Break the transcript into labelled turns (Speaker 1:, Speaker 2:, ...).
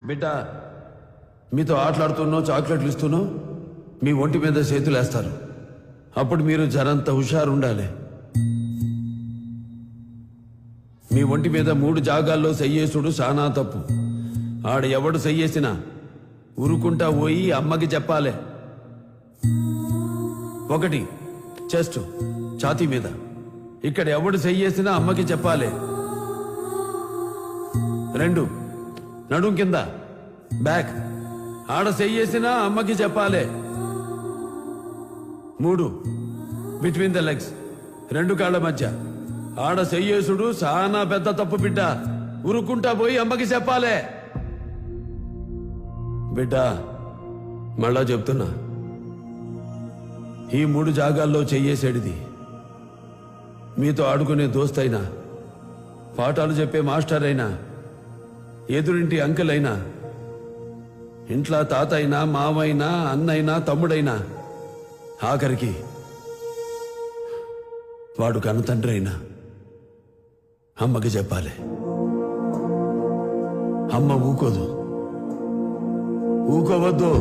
Speaker 1: బిడ్డ మీతో ఆటలాడుతున్నో చాక్లెట్లు ఇస్తూనో మీ ఒంటి మీద చేతులేస్తారు. అప్పుడు మీరు జరంత హుషారుండాలి. మీ ఒంటి మీద 3 జాగాల్లో చెయ్యేసుడు చాలా తప్పు. ఆడ ఎవడు చెయ్యేసినా ఉరుకుంటా పోయి అమ్మకి చెప్పాలి. 1 చెస్ట్ ఛాతీ మీద, ఇక్కడ ఎవడు చెయ్యేసినా అమ్మకి చెప్పాలి. 2 నడుం కింద బ్యాక్, ఆడ చెయ్యేసినా అమ్మకి చెప్పాలి. 3 బిట్వీన్ ద లెగ్స్, 2 కాళ్ల మధ్య, ఆడ చెయ్యేసుడు చాలా పెద్ద తప్పు బిడ్డ. ఉరుకుంటా పోయి అమ్మకి చెప్పాలి. బిడ్డ మళ్ళా చెప్తున్నా, ఈ 3 జాగాల్లో చెయ్యేసేడిది మీతో ఆడుకునే దోస్తైనా, పాఠాలు చెప్పే మాస్టర్ అయినా, ఎదురింటి అంకుల్ అయినా, ఇంట్లో తాత అయినా, మావైనా, అన్నైనా, తమ్ముడైనా, ఆఖరికి వాడు కన్నతండ్రి అయినా అమ్మకి చెప్పాలి. అమ్మ ఊకోదు, ఊకోవద్దు.